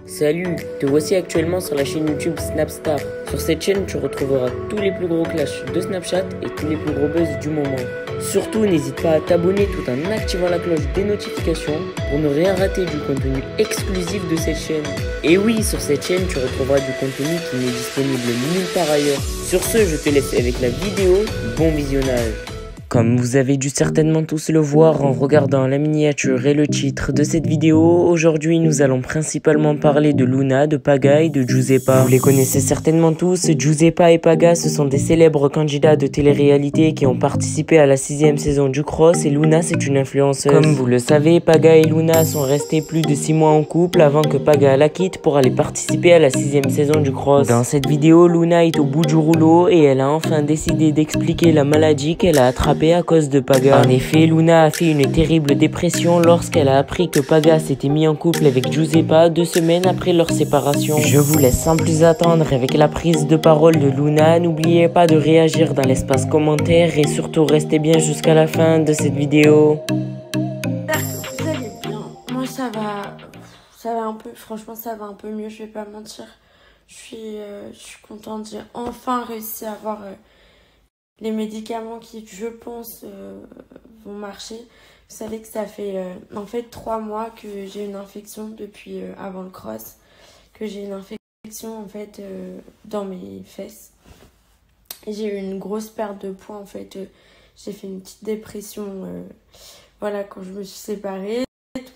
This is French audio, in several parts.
Salut, te voici actuellement sur la chaîne YouTube Snapstar. Sur cette chaîne, tu retrouveras tous les plus gros clashs de Snapchat et tous les plus gros buzz du moment. Surtout, n'hésite pas à t'abonner tout en activant la cloche des notifications pour ne rien rater du contenu exclusif de cette chaîne. Et oui, sur cette chaîne, tu retrouveras du contenu qui n'est disponible nulle part ailleurs. Sur ce, je te laisse avec la vidéo. Bon visionnage. Comme vous avez dû certainement tous le voir en regardant la miniature et le titre de cette vidéo, aujourd'hui nous allons principalement parler de Luna, de Paga et de Giuseppa. Vous les connaissez certainement tous, Giuseppa et Paga ce sont des célèbres candidats de télé-réalité qui ont participé à la 6e saison du Cross et Luna c'est une influenceuse. Comme vous le savez, Paga et Luna sont restés plus de 6 mois en couple avant que Paga la quitte pour aller participer à la 6e saison du Cross. Dans cette vidéo, Luna est au bout du rouleau et elle a enfin décidé d'expliquer la maladie qu'elle a attrapée à cause de Paga. En effet, Luna a fait une terrible dépression lorsqu'elle a appris que Paga s'était mis en couple avec Giuseppa 2 semaines après leur séparation. Je vous laisse sans plus attendre avec la prise de parole de Luna. N'oubliez pas de réagir dans l'espace commentaire et surtout restez bien jusqu'à la fin de cette vidéo. J'espère que vous allez bien. Moi ça va un peu, franchement ça va un peu mieux, je vais pas mentir. Je suis contente, j'ai enfin réussi à avoir les médicaments qui, je pense, vont marcher. Vous savez que ça fait en fait 3 mois que j'ai une infection depuis avant le cross. Que j'ai une infection en fait dans mes fesses. Et j'ai eu une grosse perte de poids en fait. J'ai fait une petite dépression voilà, quand je me suis séparée.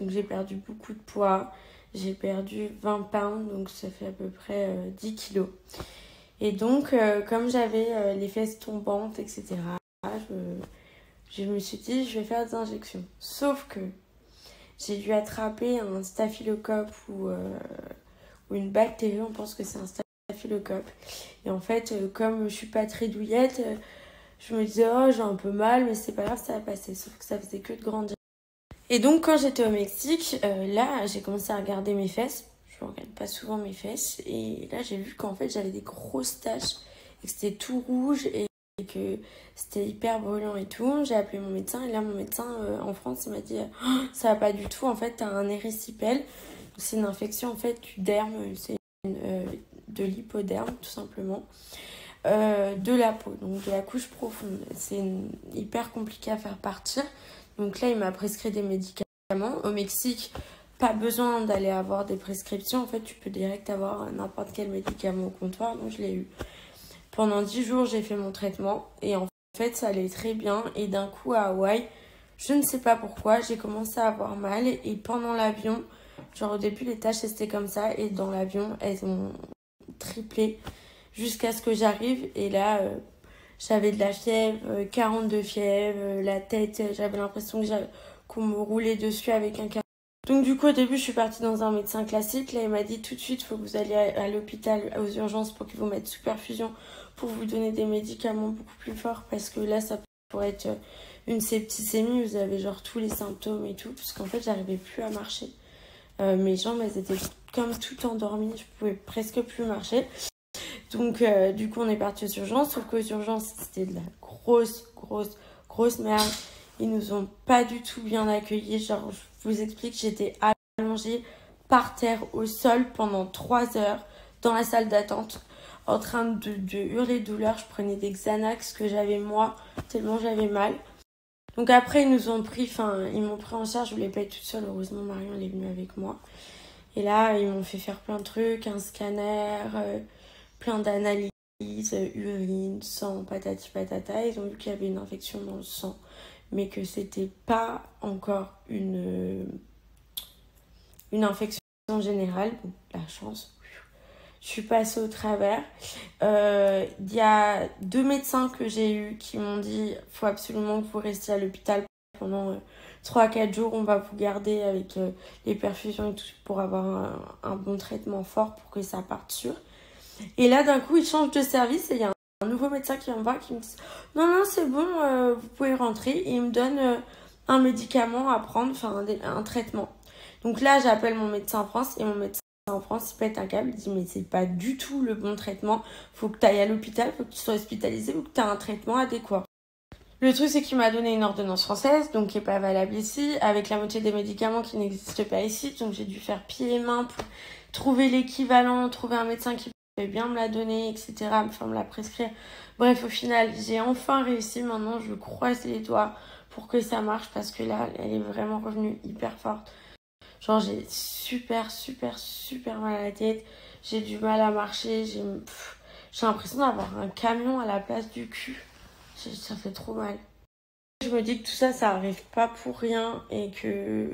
Donc j'ai perdu beaucoup de poids. J'ai perdu 20 pounds, donc ça fait à peu près 10 kilos. Et donc, comme j'avais les fesses tombantes, etc., je me suis dit, je vais faire des injections. Sauf que j'ai dû attraper un staphylocoque ou une bactérie, on pense que c'est un staphylocoque. Et en fait, comme je suis pas très douillette, je me disais, oh, j'ai un peu mal, mais c'est pas grave, ça va passer. Sauf que ça faisait que de grandir. Et donc, quand j'étais au Mexique, là, j'ai commencé à regarder mes fesses. Je regarde pas souvent mes fesses et là j'ai vu qu'en fait j'avais des grosses taches et que c'était tout rouge et que c'était hyper brûlant et tout. J'ai appelé mon médecin et là mon médecin en France il m'a dit oh, ça va pas du tout, en fait t'as un érysipèle, c'est une infection en fait du derme, c'est de l'hypoderme tout simplement, de la peau, donc de la couche profonde. C'est hyper compliqué à faire partir, donc là il m'a prescrit des médicaments. Au Mexique, pas besoin d'aller avoir des prescriptions. En fait, tu peux direct avoir n'importe quel médicament au comptoir. Donc, je l'ai eu. Pendant 10 jours, j'ai fait mon traitement. Et en fait, ça allait très bien. Et d'un coup, à Hawaï, je ne sais pas pourquoi, j'ai commencé à avoir mal. Et pendant l'avion, genre au début, les tâches, c'était comme ça. Et dans l'avion, elles ont triplé jusqu'à ce que j'arrive. Et là, j'avais de la fièvre, 42 fièvre, la tête, j'avais l'impression qu'on me roulait dessus avec un. Donc du coup au début je suis partie dans un médecin classique. Là il m'a dit tout de suite il faut que vous alliez à l'hôpital aux urgences pour qu'ils vous mettent sous perfusion pour vous donner des médicaments beaucoup plus forts parce que là ça pourrait être une septicémie, vous avez genre tous les symptômes et tout, parce qu'en fait j'arrivais plus à marcher. Mes jambes elles étaient comme tout endormies, je pouvais presque plus marcher. Donc du coup on est parti aux urgences, sauf qu'aux urgences c'était de la grosse merde. Ils nous ont pas du tout bien accueillis. Genre, je vous explique, j'étais allongée par terre au sol pendant 3 heures dans la salle d'attente en train de hurler de douleur. Je prenais des Xanax que j'avais moi, tellement j'avais mal. Donc après, ils nous ont pris, ils m'ont pris en charge. Je voulais pas être toute seule. Heureusement, Marion, elle est venue avec moi. Et là, ils m'ont fait faire plein de trucs, un scanner, plein d'analyses, urine, sang, patati patata. Ils ont vu qu'il y avait une infection dans le sang, mais que c'était pas encore une infection générale. Bon, la chance, je suis passée au travers. Y a 2 médecins que j'ai eus qui m'ont dit faut absolument que vous restiez à l'hôpital pendant 3-4 jours. On va vous garder avec les perfusions et tout pour avoir un bon traitement fort pour que ça parte sûr. Et là d'un coup ils changent de service et il y a un nouveau médecin qui vient me voir qui me dit non c'est bon, vous pouvez rentrer, et il me donne un médicament à prendre, un traitement. Donc là j'appelle mon médecin en France et mon médecin en France il pète un câble, il dit mais c'est pas du tout le bon traitement, faut que tu ailles à l'hôpital, faut que tu sois hospitalisé ou que tu aies un traitement adéquat. Le truc c'est qu'il m'a donné une ordonnance française, donc qui est pas valable ici, avec la moitié des médicaments qui n'existent pas ici, donc j'ai dû faire pieds et mains pour trouver l'équivalent, trouver un médecin qui pouvait bien me la donner, etc., enfin me la prescrire. Bref, au final, j'ai enfin réussi. Maintenant, je croise les doigts pour que ça marche parce que là, elle est vraiment revenue hyper forte. Genre, j'ai super mal à la tête. J'ai du mal à marcher. J'ai l'impression d'avoir un camion à la place du cul. Ça fait trop mal. Je me dis que tout ça, ça arrive pas pour rien et que...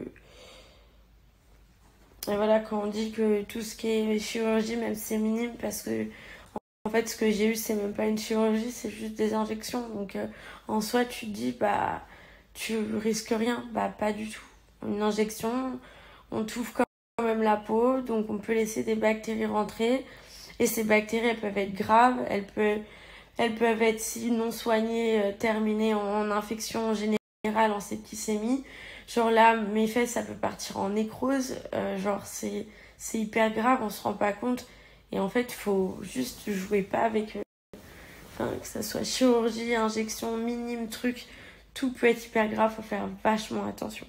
Et voilà, quand on dit que tout ce qui est chirurgie, même c'est minime, parce que en fait, ce que j'ai eu, c'est même pas une chirurgie, c'est juste des injections. Donc, en soi, tu te dis, bah, tu risques rien. Bah, pas du tout. Une injection, on t'ouvre quand même la peau, donc on peut laisser des bactéries rentrer. Et ces bactéries, elles peuvent être graves, elles peuvent être, si non soignées, terminées en infection générale, en septicémie. Genre là, mes fesses, ça peut partir en nécrose. Genre, c'est hyper grave, on se rend pas compte. Et en fait, il faut juste jouer pas avec... Enfin, que ça soit chirurgie, injection, minime, truc. Tout peut être hyper grave, faut faire vachement attention.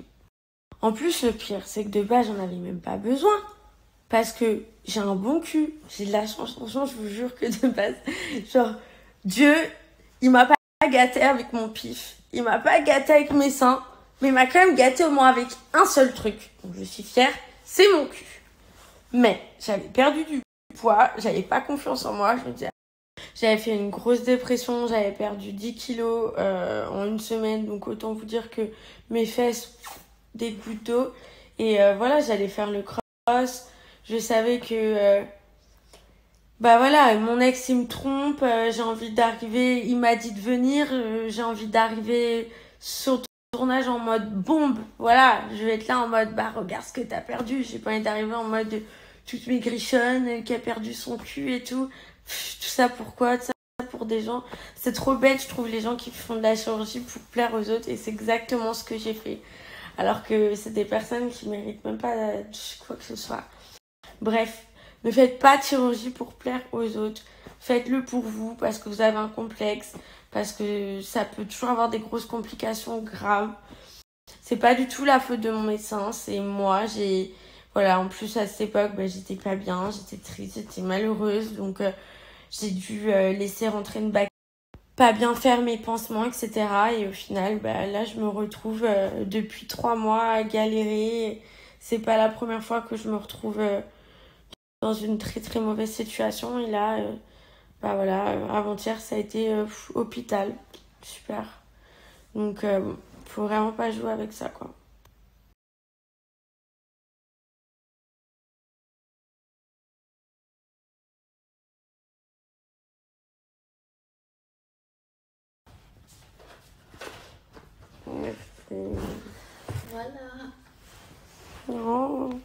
En plus, le pire, c'est que de base, j'en avais même pas besoin. Parce que j'ai un bon cul. J'ai de la chance. Franchement, je vous jure que de base, genre, Dieu, il m'a pas gâté avec mon pif. Il m'a pas gâté avec mes seins. Mais il m'a quand même gâté au moins avec un seul truc. Donc je suis fière, c'est mon cul. Mais j'avais perdu du poids, j'avais pas confiance en moi. Je me disais, j'avais fait une grosse dépression, j'avais perdu 10 kilos en une semaine. Donc autant vous dire que mes fesses, des gouttes d'eau. Et voilà, j'allais faire le cross. Je savais que... bah voilà, mon ex il me trompe, j'ai envie d'arriver, il m'a dit de venir, j'ai envie d'arriver sur tournage en mode bombe. Voilà, je vais être là en mode, bah regarde ce que t'as perdu. J'ai pas envie d'arriver en mode toute maigrichonne, qui a perdu son cul et tout. Tout ça pourquoi? Tout ça pour des gens. C'est trop bête, je trouve, les gens qui font de la chirurgie pour plaire aux autres. Et c'est exactement ce que j'ai fait. Alors que c'est des personnes qui méritent même pas quoi que ce soit. Bref, ne faites pas de chirurgie pour plaire aux autres. Faites-le pour vous parce que vous avez un complexe, parce que ça peut toujours avoir des grosses complications graves. C'est pas du tout la faute de mon médecin, c'est moi. Voilà, en plus à cette époque, bah, j'étais pas bien, j'étais triste, j'étais malheureuse, donc j'ai dû laisser rentrer une bactérie, pas bien faire mes pansements, etc. Et au final, bah, là, je me retrouve depuis 3 mois à galérer. C'est pas la première fois que je me retrouve dans une très mauvaise situation. Et là, bah voilà, avant-hier, ça a été hôpital. Super. Donc, faut vraiment pas jouer avec ça, quoi. Merci. Voilà. Non.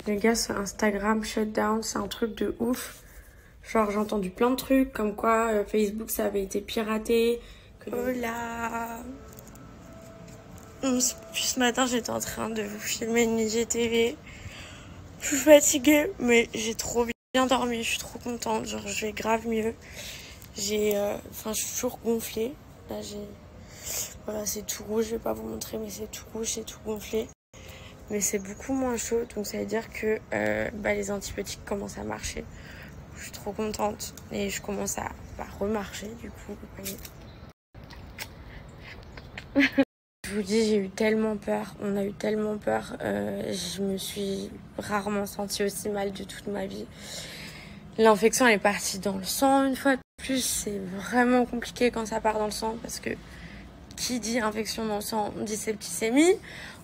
Les gars, sur Instagram, shutdown, c'est un truc de ouf. Genre, j'ai entendu plein de trucs, comme quoi Facebook, ça avait été piraté. Oh là. Ce matin, j'étais en train de vous filmer une IGTV. Je suis fatiguée, mais j'ai trop bien dormi. Je suis trop contente. Genre, je vais grave mieux. Enfin, je suis toujours gonflée. Là, voilà, c'est tout rouge. Je vais pas vous montrer, mais c'est tout rouge, c'est tout gonflé. Mais c'est beaucoup moins chaud, donc ça veut dire que les antibiotiques commencent à marcher. Je suis trop contente et je commence à remarcher du coup. Vous voyez. Je vous dis, j'ai eu tellement peur, on a eu tellement peur. Je me suis rarement sentie aussi mal de toute ma vie. L'infection elle est partie dans le sang une fois de plus. C'est vraiment compliqué quand ça part dans le sang parce que qui dit infection dans le sang dit septicémie.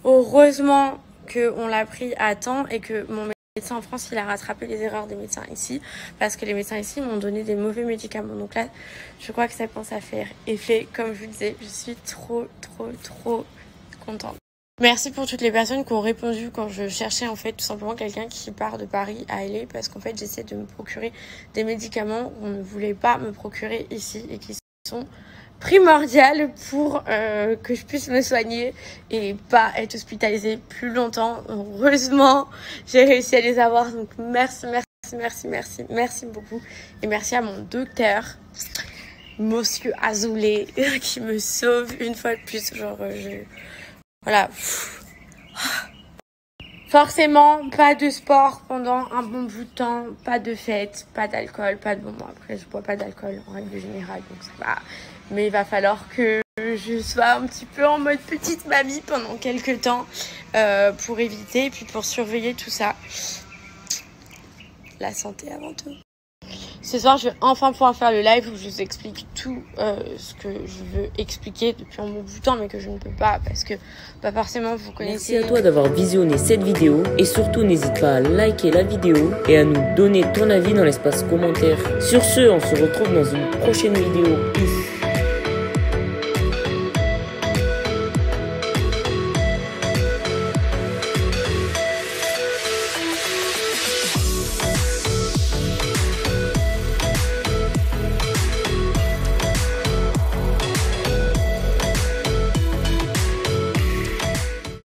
Heureusement qu'on l'a pris à temps et que mon médecin en France, il a rattrapé les erreurs des médecins ici. Parce que les médecins ici m'ont donné des mauvais médicaments. Donc là, je crois que ça pense à faire effet. Comme je vous disais, je suis trop contente. Merci pour toutes les personnes qui ont répondu quand je cherchais en fait tout simplement quelqu'un qui part de Paris à LA. Parce qu'en fait, j'essaie de me procurer des médicaments qu'on ne voulait pas me procurer ici et qui sont primordial pour que je puisse me soigner et pas être hospitalisée plus longtemps. Heureusement, j'ai réussi à les avoir. Donc merci beaucoup. Et merci à mon docteur, Monsieur Azoulay, qui me sauve une fois de plus. Genre, voilà. Forcément, pas de sport pendant un bon bout de temps, pas de fête, pas d'alcool, pas de... Bon, après, je bois pas d'alcool en règle générale, donc ça va. Mais il va falloir que je sois un petit peu en mode petite mamie pendant quelques temps pour éviter et puis pour surveiller tout ça. La santé avant tout. Ce soir, je vais enfin pouvoir faire le live où je vous explique tout ce que je veux expliquer depuis un bon bout de temps, mais que je ne peux pas parce que pas forcément vous connaissez. Merci à toi d'avoir visionné cette vidéo et surtout n'hésite pas à liker la vidéo et à nous donner ton avis dans l'espace commentaire. Sur ce, on se retrouve dans une prochaine vidéo. Peace.